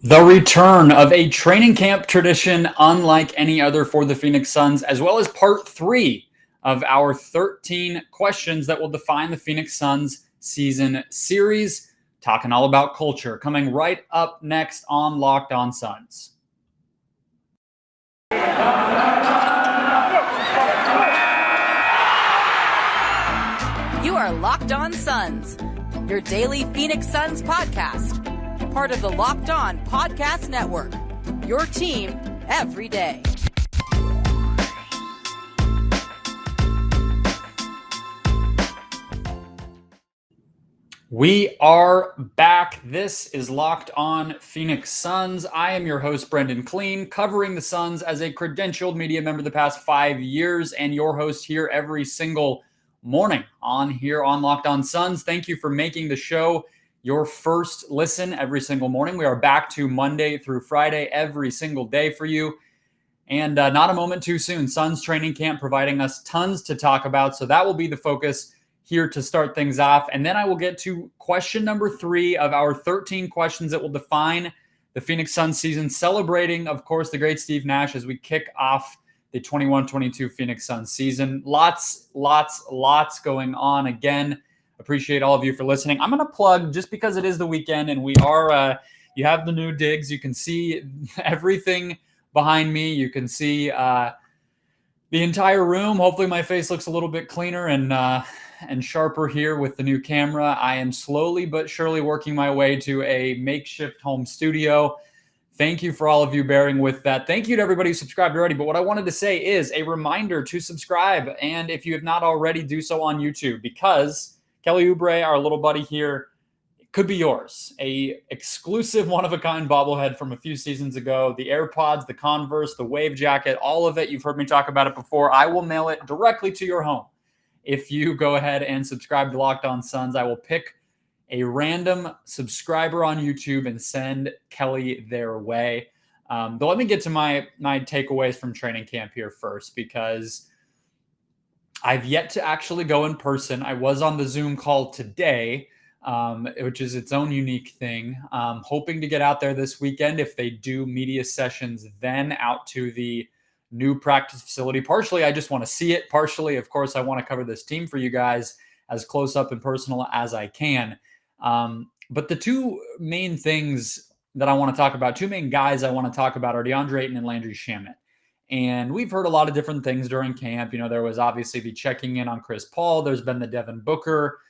The return of a training camp tradition unlike any other for the Phoenix Suns, as well as part 3 of our 13 questions that will define the Phoenix Suns season series. Talking all about culture, coming right up next on Locked On Suns. You are Locked On Suns, your daily Phoenix Suns podcast. Part of the Locked On Podcast Network, your team every day. We are back. This is Locked On Phoenix Suns. I am your host, Brendon Kleen, covering the Suns as a credentialed media member the past 5 years, and your host here every single morning here on Locked On Suns. Thank you for making the show your first listen every single morning. We are back to Monday through Friday every single day for you. And not a moment too soon. Suns training camp providing us tons to talk about. So that will be the focus here to start things off. And then I will get to question number 3 of our 13 questions that will define the Phoenix Suns season, celebrating, of course, the great Steve Nash as we kick off the 21-22 Phoenix Suns season. Lots going on again. Appreciate all of you for listening. I'm going to plug, just because it is the weekend and we are, you have the new digs. You can see everything behind me. You can see the entire room. Hopefully my face looks a little bit cleaner and sharper here with the new camera. I am slowly but surely working my way to a makeshift home studio. Thank you for all of you bearing with that. Thank you to everybody who subscribed already. But what I wanted to say is a reminder to subscribe. And if you have not already, do so on YouTube, because Kelly Oubre, our little buddy here, could be yours. A exclusive one-of-a-kind bobblehead from a few seasons ago. The AirPods, the Converse, the Wave Jacket, all of it. You've heard me talk about it before. I will mail it directly to your home. If you go ahead and subscribe to Locked On Suns, I will pick a random subscriber on YouTube and send Kelly their way. But let me get to my takeaways from training camp here first, because I've yet to actually go in person. I was on the Zoom call today, which is its own unique thing. Hoping to get out there this weekend if they do media sessions, then out to the new practice facility. Partially, I just want to see it. Partially, of course, I want to cover this team for you guys as close up and personal as I can. But the two main things that I want to talk about, two main guys I want to talk about, are Deandre Ayton and Landry Shamet. And we've heard a lot of different things during camp. You know, there was obviously the checking in on Chris Paul. There's been the Devin Booker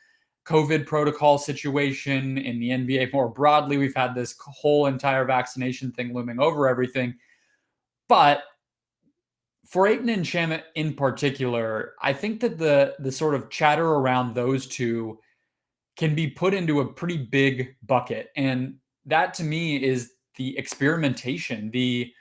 COVID protocol situation in the NBA more broadly. We've had this whole entire vaccination thing looming over everything. But for Ayton and Shamet in particular, I think that the sort of chatter around those two can be put into a pretty big bucket. And that, to me, is the experimentation, the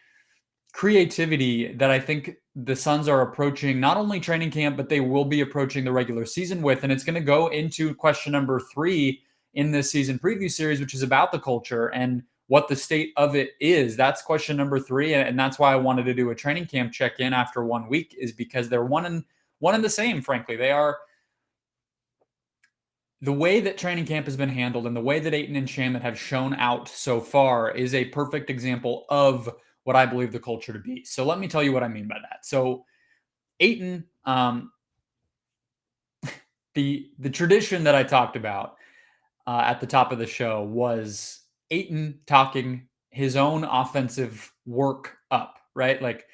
creativity that I think the Suns are approaching not only training camp, but they will be approaching the regular season with. And it's going to go into question number 3 in this season preview series, which is about the culture and what the state of it is. That's question number 3. And that's why I wanted to do a training camp check-in after 1 week, is because they're one and the same, frankly. They are. The way that training camp has been handled and the way that Ayton and Shamet have shown out so far is a perfect example of what I believe the culture to be. So let me tell you what I mean by that. So Ayton, the tradition that I talked about at the top of the show was Ayton talking his own offensive work up, right? Like,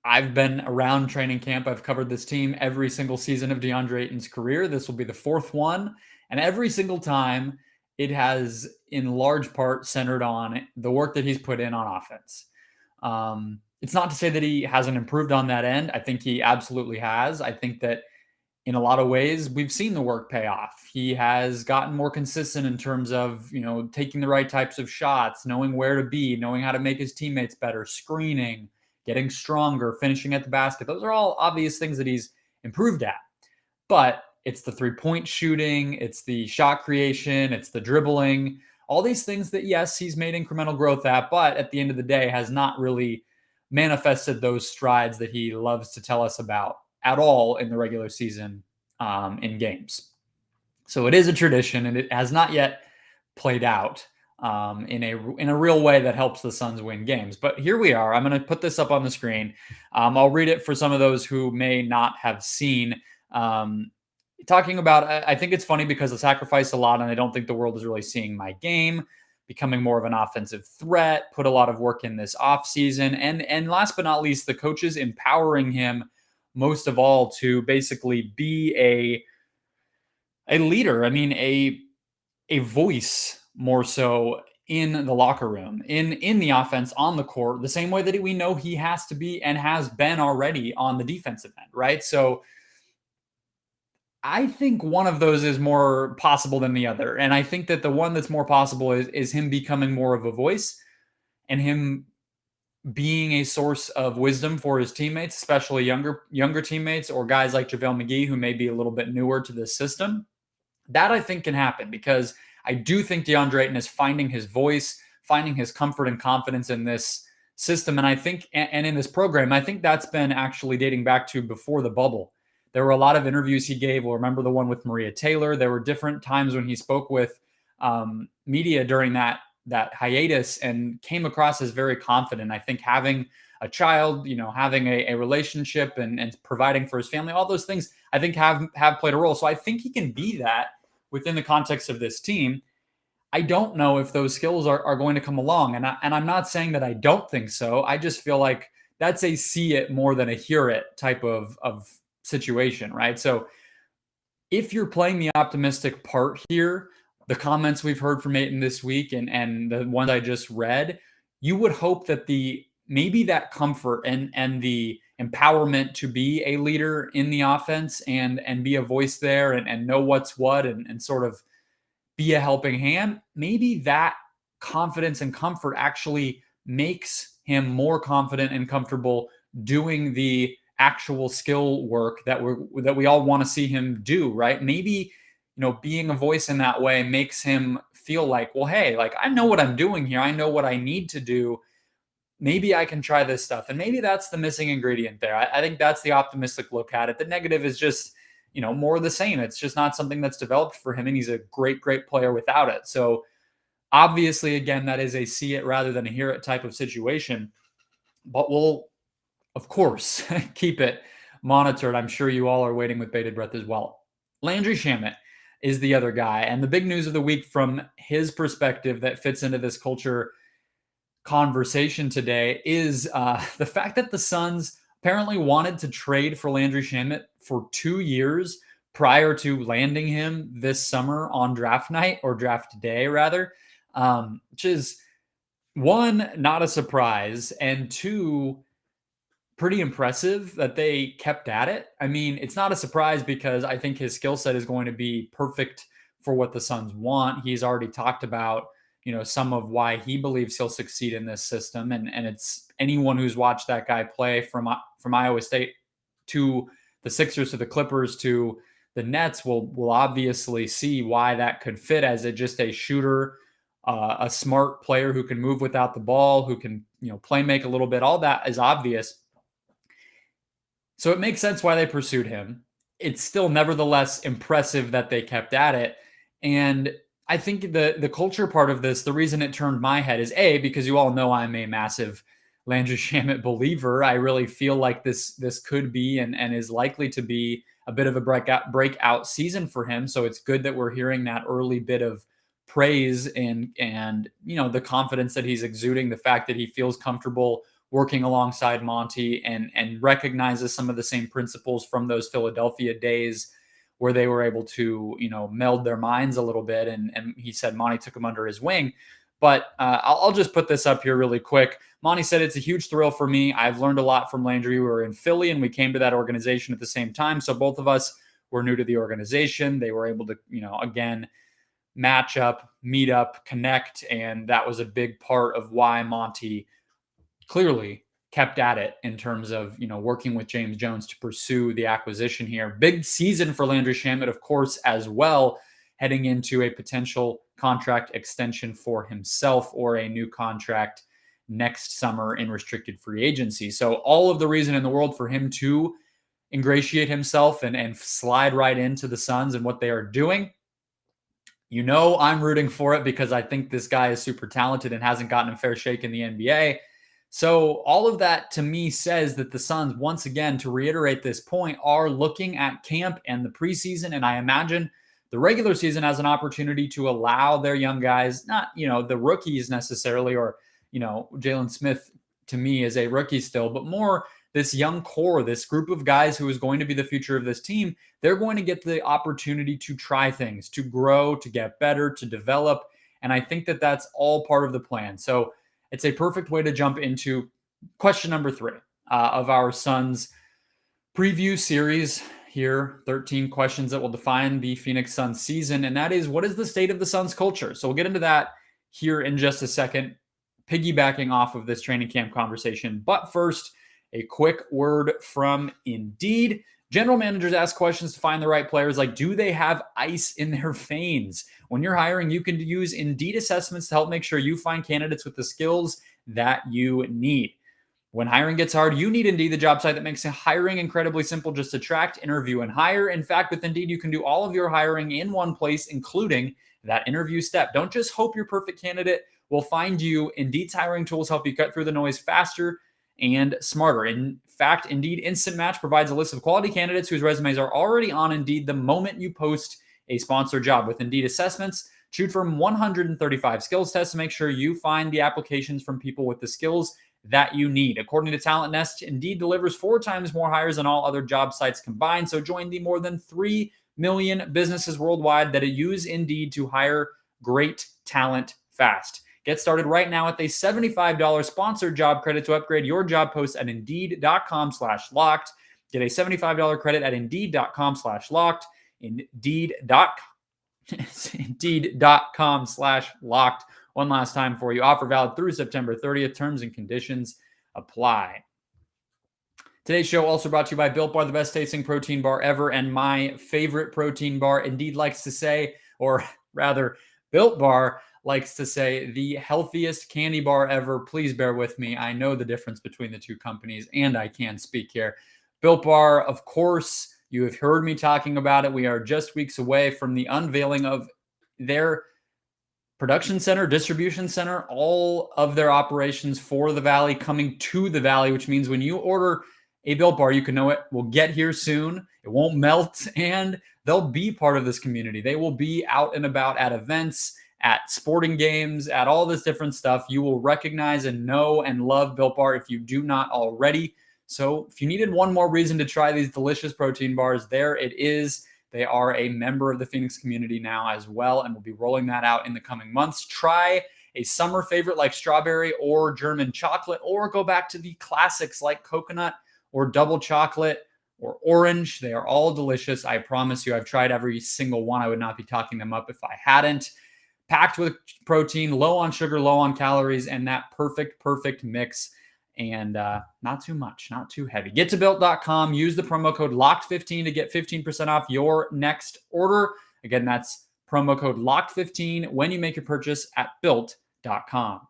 I've been around training camp. I've covered this team every single season of Deandre Ayton's career. This will be the 4th one. And every single time, it has in large part centered on the work that he's put in on offense. It's not to say that he hasn't improved on that end. I think he absolutely has. I think that in a lot of ways, we've seen the work pay off. He has gotten more consistent in terms of, taking the right types of shots, knowing where to be, knowing how to make his teammates better, screening, getting stronger, finishing at the basket. Those are all obvious things that he's improved at. But it's the three-point shooting, it's the shot creation, it's the dribbling, all these things that, yes, he's made incremental growth at, but at the end of the day has not really manifested those strides that he loves to tell us about at all in the regular season in games. So it is a tradition, and it has not yet played out. in a real way that helps the Suns win games. But here we are. I'm going to put this up on the screen. I'll read it for some of those who may not have seen. Talking about, I think it's funny because I sacrifice a lot, and I don't think the world is really seeing my game. Becoming more of an offensive threat, put a lot of work in this offseason. And last but not least, the coaches empowering him most of all to basically be a leader. I mean, a voice more so in the locker room, in the offense, on the court, the same way that we know he has to be and has been already on the defensive end, right? So I think one of those is more possible than the other. And I think that the one that's more possible is him becoming more of a voice and him being a source of wisdom for his teammates, especially younger teammates or guys like JaVale McGee, who may be a little bit newer to this system. That I think can happen because I do think Deandre Ayton is finding his voice, finding his comfort and confidence in this system. And I think, and in this program, I think that's been actually dating back to before the bubble. There were a lot of interviews he gave. We'll remember the one with Maria Taylor. There were different times when he spoke with media during that hiatus and came across as very confident. I think having a child, having a relationship and providing for his family, all those things, I think have played a role. So I think he can be that within the context of this team. I don't know if those skills are going to come along. And I'm not saying that I don't think so. I just feel like that's a see it more than a hear it type of situation, right? So if you're playing the optimistic part here, the comments we've heard from Ayton this week and the ones I just read, you would hope that maybe that comfort and the empowerment to be a leader in the offense and be a voice there and know what's what and sort of be a helping hand, maybe that confidence and comfort actually makes him more confident and comfortable doing the actual skill work that we all want to see him do, right? Maybe, being a voice in that way makes him feel like, well, hey, like I know what I'm doing here. I know what I need to do. Maybe I can try this stuff. And maybe that's the missing ingredient there. I think that's the optimistic look at it. The negative is just, more of the same. It's just not something that's developed for him. And he's a great, great player without it. So obviously, again, that is a see it rather than a hear it type of situation. But we'll, of course, keep it monitored. I'm sure you all are waiting with bated breath as well. Landry Shamet is the other guy. And the big news of the week from his perspective that fits into this culture conversation today is the fact that the Suns apparently wanted to trade for Landry Shamet for 2 years prior to landing him this summer on draft night, or draft day rather, which is one, not a surprise, and two, pretty impressive that they kept at it. I mean, it's not a surprise because I think his skill set is going to be perfect for what the Suns want. He's already talked about, some of why he believes he'll succeed in this system. And it's anyone who's watched that guy play from Iowa State to the Sixers to the Clippers to the Nets will obviously see why that could fit as just a shooter, a smart player who can move without the ball, who can, play make a little bit. All that is obvious. So it makes sense why they pursued him. It's still nevertheless impressive that they kept at it. And I think the culture part of this, the reason it turned my head is because you all know I'm a massive Landry Shamet believer. I really feel like this could be and is likely to be a bit of a breakout season for him. So it's good that we're hearing that early bit of praise and the confidence that he's exuding, the fact that he feels comfortable working alongside Monty and recognizes some of the same principles from those Philadelphia days where they were able to, meld their minds a little bit. And he said Monty took him under his wing. But I'll just put this up here really quick. Monty said, it's a huge thrill for me. I've learned a lot from Landry. We were in Philly and we came to that organization at the same time. So both of us were new to the organization. They were able to, again, match up, meet up, connect. And that was a big part of why Monty clearly kept at it in terms of, working with James Jones to pursue the acquisition here. Big season for Landry Shamet, of course, as well, heading into a potential contract extension for himself or a new contract next summer in restricted free agency. So all of the reason in the world for him to ingratiate himself and slide right into the Suns and what they are doing. You know I'm rooting for it because I think this guy is super talented and hasn't gotten a fair shake in the NBA. So all of that to me says that the Suns, once again, to reiterate this point, are looking at camp and the preseason, and I imagine the regular season as an opportunity to allow their young guys, not, the rookies necessarily, or, Jalen Smith to me is a rookie still, but more this young core, this group of guys who is going to be the future of this team. They're going to get the opportunity to try things, to grow, to get better, to develop. And I think that that's all part of the plan. So it's a perfect way to jump into question number 3 of our Suns preview series here. 13 questions that will define the Phoenix Suns season. And that is, what is the state of the Suns culture? So we'll get into that here in just a second, piggybacking off of this training camp conversation. But first, a quick word from Indeed. General managers ask questions to find the right players, like, do they have ice in their veins? When you're hiring, you can use Indeed assessments to help make sure you find candidates with the skills that you need. When hiring gets hard, you need Indeed, the job site that makes hiring incredibly simple. Just attract, interview, and hire. In fact, with Indeed, you can do all of your hiring in one place, including that interview step. Don't just hope your perfect candidate will find you. Indeed's hiring tools help you cut through the noise faster and smarter. In fact, Indeed Instant Match provides a list of quality candidates whose resumes are already on Indeed the moment you post a sponsored job. With Indeed assessments, shoot from 135 skills tests to make sure you find the applications from people with the skills that you need. According to Talent Nest, Indeed delivers 4 times more hires than all other job sites combined. So join the more than 3 million businesses worldwide that use Indeed to hire great talent fast. Get started right now with a $75 sponsored job credit to upgrade your job post at Indeed.com/locked. Get a $75 credit at Indeed.com/locked. Indeed.com/locked. One last time for you. Offer valid through September 30th. Terms and conditions apply. Today's show also brought to you by Built Bar, the best tasting protein bar ever, and my favorite protein bar. Indeed likes to say, or rather, Built Bar likes to say, the healthiest candy bar ever. Please bear with me. I know the difference between the two companies, and I can speak here. Built Bar, of course, you have heard me talking about it. We are just weeks away from the unveiling of their production center, distribution center, all of their operations for the Valley coming to the Valley, which means when you order a Built Bar, you can know it will get here soon. It won't melt, and they'll be part of this community. They will be out and about at events, at sporting games, at all this different stuff. You will recognize and know and love Built Bar if you do not already. So if you needed one more reason to try these delicious protein bars, there it is. They are a member of the Phoenix community now as well, and we'll be rolling that out in the coming months. Try a summer favorite like strawberry or German chocolate, or go back to the classics like coconut or double chocolate or orange. They are all delicious. I promise you, I've tried every single one. I would not be talking them up if I hadn't. Packed with protein, low on sugar, low on calories, and that perfect mix. And not too much, not too heavy. Get to Built.com. Use the promo code LOCKED15 to get 15% off your next order. Again, that's promo code LOCKED15 when you make your purchase at Built.com.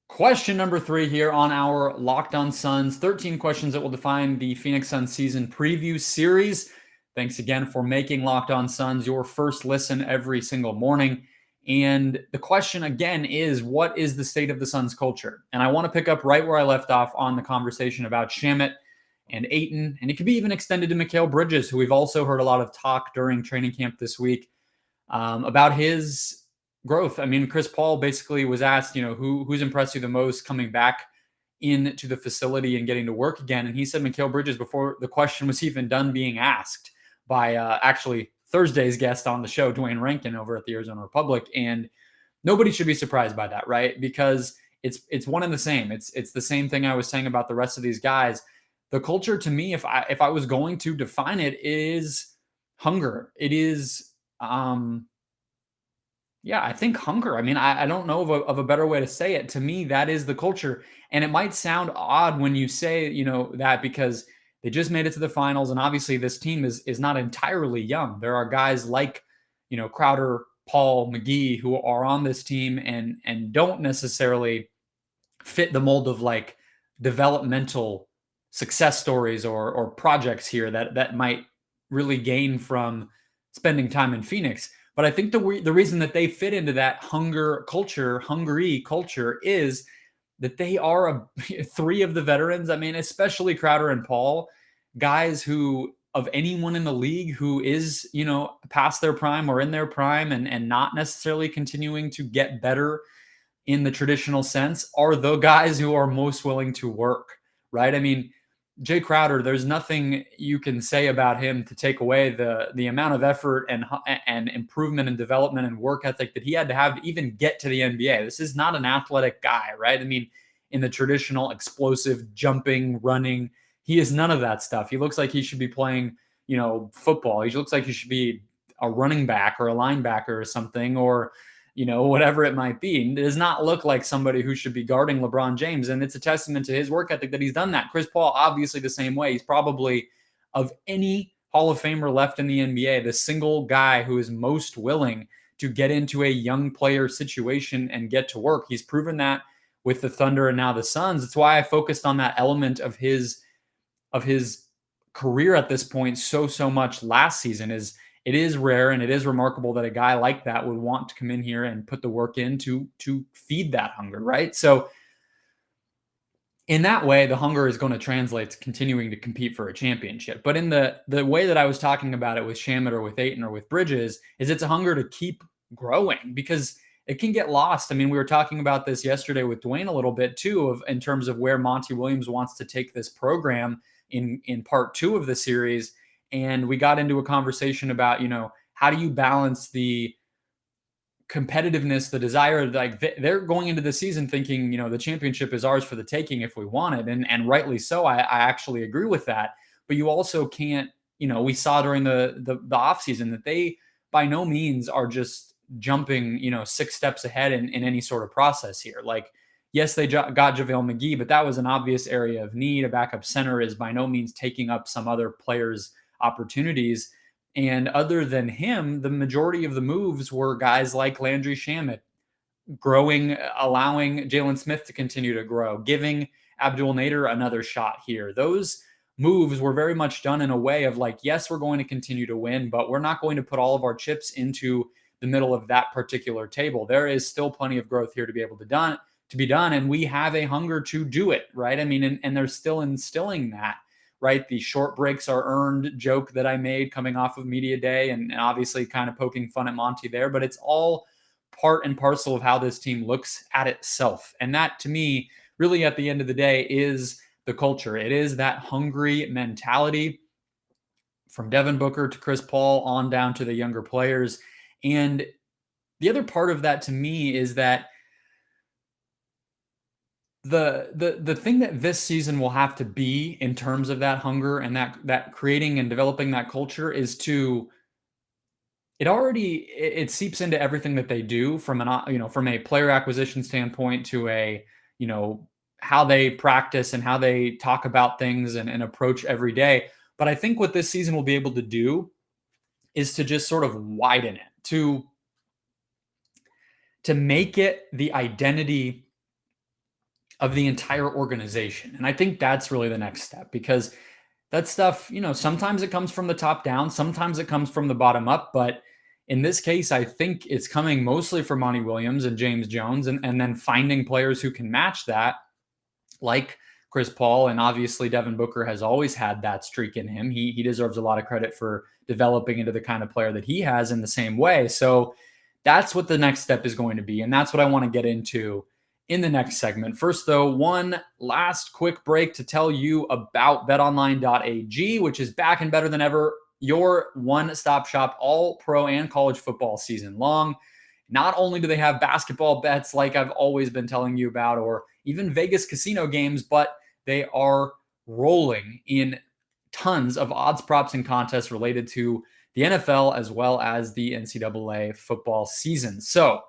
Question number 3 here on our Locked On Suns. 13 questions that will define the Phoenix Suns season preview series. Thanks again for making Locked On Suns your first listen every single morning. And the question again is, what is the state of the Suns culture? And I want to pick up right where I left off on the conversation about Shamet and Ayton. And it could be even extended to Mikal Bridges, who we've also heard a lot of talk during training camp this week about his growth. I mean, Chris Paul basically was asked, who's impressed you the most coming back into the facility and getting to work again. And he said Mikal Bridges before the question was even done being asked by actually Thursday's guest on the show, Dwayne Rankin over at the Arizona Republic. And nobody should be surprised by that, right? Because it's one and the same. It's the same thing I was saying about the rest of these guys. The culture to me, if I was going to define it, is hunger. It is, I think hunger. I mean, I don't know of a better way to say it. To me, that is the culture. And it might sound odd when you say, that, because they just made it to the finals, and obviously this team is not entirely young. There are guys like, Crowder, Paul, McGee, who are on this team and don't necessarily fit the mold of like developmental success stories or projects here that might really gain from spending time in Phoenix. But I think the reason that they fit into that hungry culture is that they are three of the veterans. I mean, especially Crowder and Paul, guys who, of anyone in the league who is, past their prime or in their prime and not necessarily continuing to get better in the traditional sense, are the guys who are most willing to work, right? I mean, Jay Crowder, there's nothing you can say about him to take away the amount of effort and improvement and development and work ethic that he had to have to even get to the NBA. This is not an athletic guy, right? I mean, in the traditional explosive jumping, running, he is none of that stuff. He looks like he should be playing, football. He looks like he should be a running back or a linebacker or something, or whatever it might be. It does not look like somebody who should be guarding LeBron James. And it's a testament to his work ethic that he's done that. Chris Paul, obviously the same way. He's probably, of any Hall of Famer left in the NBA, the single guy who is most willing to get into a young player situation and get to work. He's proven that with the Thunder and now the Suns. It's why I focused on that element of his career at this point so much last season. It is rare and it is remarkable that a guy like that would want to come in here and put the work in to feed that hunger, right? So in that way, the hunger is going to translate to continuing to compete for a championship. But in the way that I was talking about it with Shamet or with Ayton or with Bridges, is it's a hunger to keep growing, because it can get lost. I mean, we were talking about this yesterday with Dwayne a little bit too, in terms of where Monty Williams wants to take this program in part 2 of the series. And we got into a conversation about, how do you balance the competitiveness, the desire, like they're going into the season thinking, the championship is ours for the taking if we want it. And rightly so. I actually agree with that. But you also can't, we saw during the off season that they by no means are just jumping, 6 steps ahead in any sort of process here. Like, yes, they got JaVale McGee, but that was an obvious area of need. A backup center is by no means taking up some other players' opportunities. And other than him, the majority of the moves were guys like Landry, Shamet, growing, allowing Jalen Smith to continue to grow, giving Abdul Nader another shot here. Those moves were very much done in a way of like, yes, we're going to continue to win, but we're not going to put all of our chips into the middle of that particular table. There is still plenty of growth here to be able to be done. And we have a hunger to do it, right? I mean, and they're still instilling that, right? The short breaks are earned joke that I made coming off of media day, and obviously kind of poking fun at Monty there, but it's all part and parcel of how this team looks at itself. And that, to me, really at the end of the day is the culture. It is that hungry mentality from Devin Booker to Chris Paul on down to the younger players. And the other part of that to me is that the thing that this season will have to be in terms of that hunger and that creating and developing that culture is it seeps into everything that they do from from a player acquisition standpoint to a, how they practice and how they talk about things and approach every day. But I think what this season will be able to do is to just sort of widen it, to make it the identity of the entire organization. And I think that's really the next step, because that stuff, sometimes it comes from the top down, sometimes it comes from the bottom up. But in this case, I think it's coming mostly from Monty Williams and James Jones, and then finding players who can match that, like Chris Paul. And obviously Devin Booker has always had that streak in him. He deserves a lot of credit for developing into the kind of player that he has in the same way. So that's what the next step is going to be. And that's what I want to get into in the next segment. First, though, one last quick break to tell you about BetOnline.ag, which is back and better than ever. Your one-stop shop, all pro and college football season long. Not only do they have basketball bets like I've always been telling you about, or even Vegas casino games, but they are rolling in tons of odds, props, and contests related to the NFL as well as the NCAA football season. So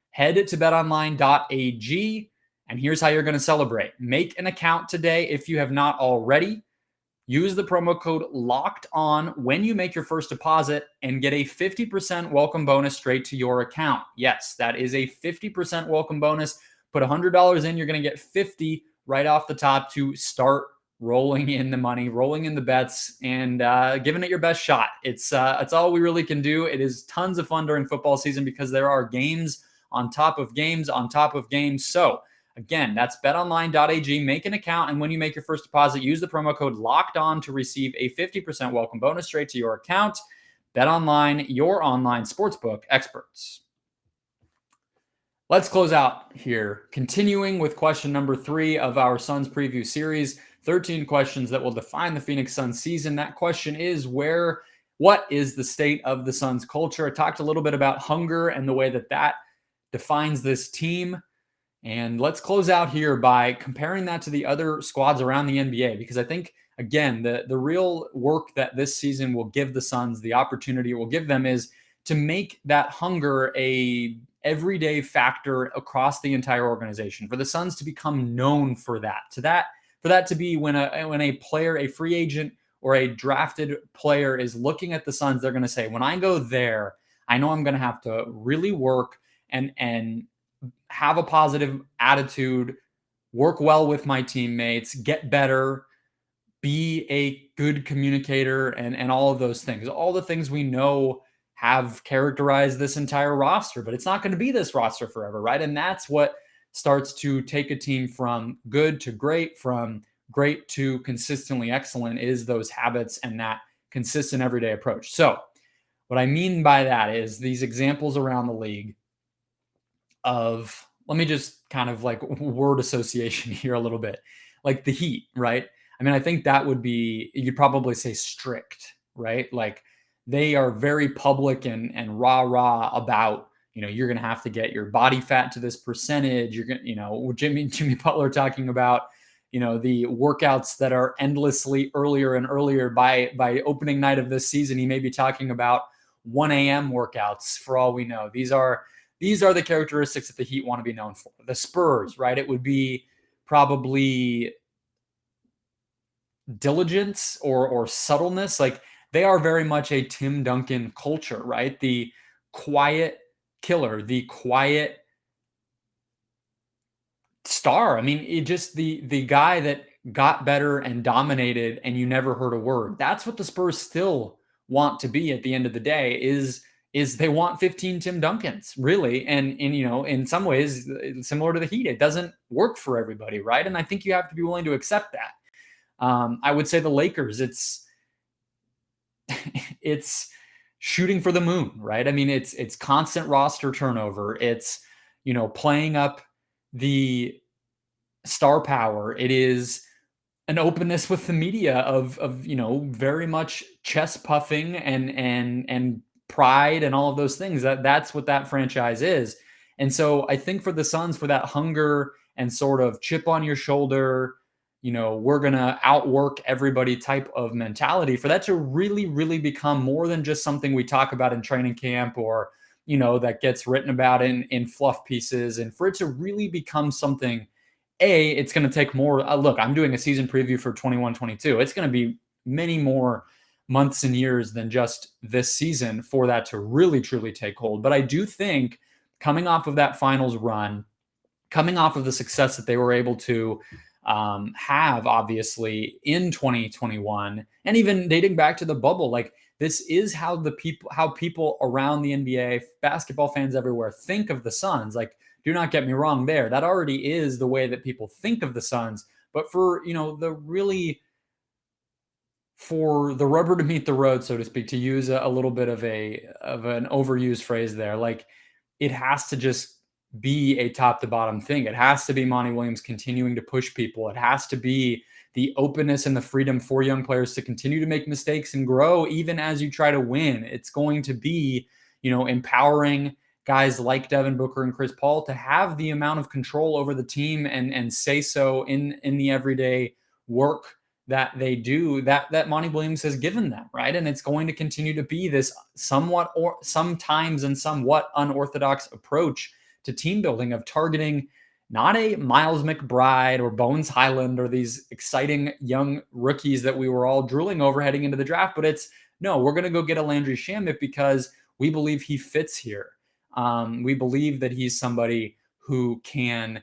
head to betonline.ag, and here's how you're going to celebrate. Make an account today if you have not already. Use the promo code LOCKEDON when you make your first deposit and get a 50% welcome bonus straight to your account. Yes, that is a 50% welcome bonus. Put $100 in, you're going to get $50 right off the top to start rolling in the money, rolling in the bets, and giving it your best shot. It's all we really can do. It is tons of fun during football season because there are games on top of games on top of games. So again, that's betonline.ag. Make an account, and when you make your first deposit, use the promo code LOCKEDON to receive a 50% welcome bonus straight to your account. BetOnline, your online sportsbook experts. Let's close out here, continuing with question number 3 of our Suns preview series. 13 questions that will define the Phoenix Suns season. That question is what is the state of the Suns culture? I talked a little bit about hunger and the way that defines this team. And let's close out here by comparing that to the other squads around the NBA, because I think, again, the real work that this season will give the Suns, the opportunity it will give them, is to make that hunger a everyday factor across the entire organization, for the Suns to become known for that, for that to be when a player, a free agent or a drafted player is looking at the Suns, they're going to say, when I go there, I know I'm going to have to really work and have a positive attitude, work well with my teammates, get better, be a good communicator, and all of those things. All the things we know have characterized this entire roster, but it's not going to be this roster forever, right? And that's what starts to take a team from good to great, from great to consistently excellent, is those habits and that consistent everyday approach. So what I mean by that is these examples around the league of, let me just kind of like word association here a little bit, like the Heat, right? I mean, I think that would be, you'd probably say strict, right? Like they are very public and rah about, you're going to have to get your body fat to this percentage. You're going to, Jimmy Butler talking about, the workouts that are endlessly earlier and earlier by opening night of this season. He may be talking about 1 a.m. workouts for all we know. These are the characteristics that the Heat want to be known for. The Spurs, right? It would be probably diligence or subtleness. Like they are very much a Tim Duncan culture, right? The quiet killer, the quiet star. I mean, it just the guy that got better and dominated and you never heard a word. That's what the Spurs still want to be at the end of the day, is they want 15 Tim Duncans, really. And in some ways, similar to the Heat, it doesn't work for everybody, right? And I think you have to be willing to accept that. I would say the Lakers, it's shooting for the moon, right? I mean, it's constant roster turnover. It's, playing up the star power. It is an openness with the media of very much chest puffing and pride and all of those things. That's what that franchise is. And so I think for the Suns, for that hunger and sort of chip on your shoulder, we're going to outwork everybody type of mentality, for that to really, really become more than just something we talk about in training camp or, that gets written about in fluff pieces, and for it to really become something, it's going to take more. Look, I'm doing a season preview for 21-22. It's going to be many more months and years than just this season for that to really, truly take hold. But I do think coming off of that finals run, coming off of the success that they were able to have, obviously, in 2021, and even dating back to the bubble, like this is how people around the NBA, basketball fans everywhere, think of the Suns. Like, do not get me wrong there. That already is the way that people think of the Suns. But for, for the rubber to meet the road, so to speak, to use a little bit of an overused phrase there, like it has to just be a top to bottom thing. It has to be Monty Williams continuing to push people. It has to be the openness and the freedom for young players to continue to make mistakes and grow even as you try to win. It's going to be, empowering guys like Devin Booker and Chris Paul to have the amount of control over the team and say so in the everyday work that they do, that Monty Williams has given them, right? And it's going to continue to be this somewhat or sometimes and somewhat unorthodox approach to team building, of targeting not a Miles McBride or Bones Highland or these exciting young rookies that we were all drooling over heading into the draft, but it's, no, we're going to go get a Landry Shamet because we believe he fits here. We believe that he's somebody who can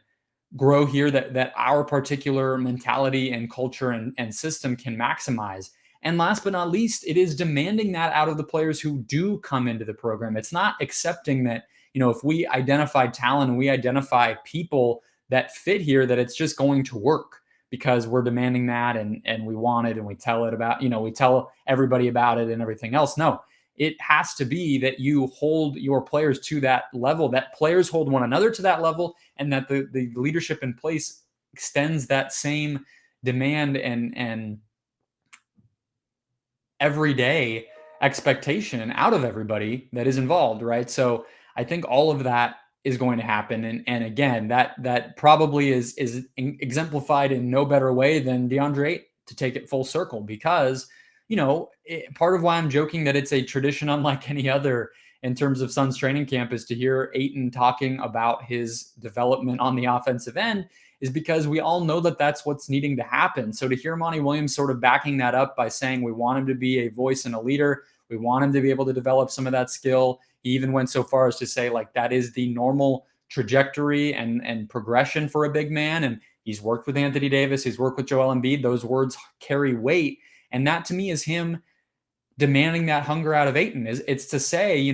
grow here that our particular mentality and culture and system can maximize. And last but not least, it is demanding that out of the players who do come into the program. It's not accepting that, if we identify talent and we identify people that fit here, that it's just going to work because we're demanding that and we want it and we tell it about, we tell everybody about it and everything else. No, it has to be that you hold your players to that level, that players hold one another to that level, and that the leadership in place extends that same demand and everyday expectation out of everybody that is involved, right? So I think all of that is going to happen. And again, that probably is exemplified in no better way than Deandre to take it full circle, because, part of why I'm joking that it's a tradition unlike any other in terms of Suns training camp is to hear Ayton talking about his development on the offensive end, is because we all know that that's what's needing to happen. So to hear Monty Williams sort of backing that up by saying we want him to be a voice and a leader, we want him to be able to develop some of that skill. He even went so far as to say, like, that is the normal trajectory and progression for a big man. And he's worked with Anthony Davis, he's worked with Joel Embiid. Those words carry weight. And that to me is him demanding that hunger out of Ayton. It's to say,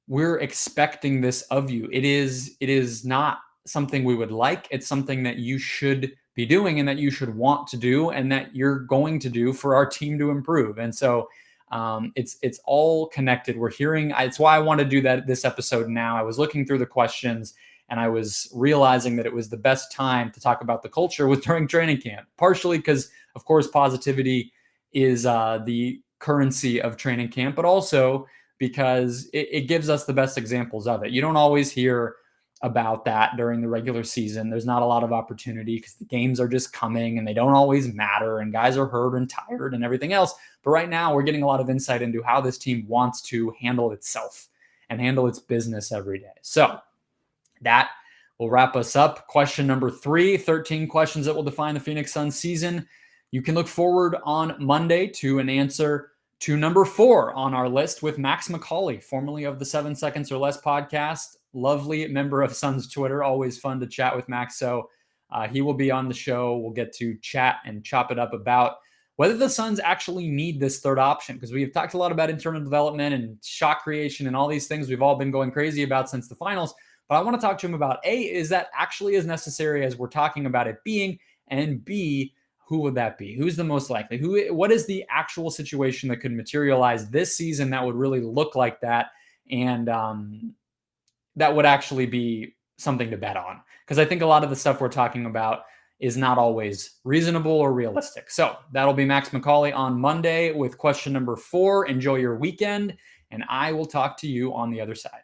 we're expecting this of you. It is not something we would like. It's something that you should be doing and that you should want to do and that you're going to do for our team to improve. And so it's all connected. We're hearing, it's why I want to do this episode now. I was looking through the questions and I was realizing that it was the best time to talk about the culture was during training camp, partially because, of course, positivity is the currency of training camp, but also because it gives us the best examples of it. You don't always hear about that during the regular season. There's not a lot of opportunity because the games are just coming and they don't always matter and guys are hurt and tired and everything else. But right now we're getting a lot of insight into how this team wants to handle itself and handle its business every day. So that will wrap us up. Question number 3, 13 questions that will define the Phoenix Suns season. You can look forward on Monday to an answer to number 4 on our list with Max McCauley, formerly of the 7 Seconds or Less podcast. Lovely member of Suns Twitter. Always fun to chat with Max. So he will be on the show. We'll get to chat and chop it up about whether the Suns actually need this third option, because we've talked a lot about internal development and shot creation and all these things we've all been going crazy about since the finals. But I want to talk to him about, A, is that actually as necessary as we're talking about it being? And B, who would that be? Who's the most likely? What is the actual situation that could materialize this season that would really look like that? And that would actually be something to bet on. Because I think a lot of the stuff we're talking about is not always reasonable or realistic. So that'll be Max McCauley on Monday with question number 4. Enjoy your weekend, and I will talk to you on the other side.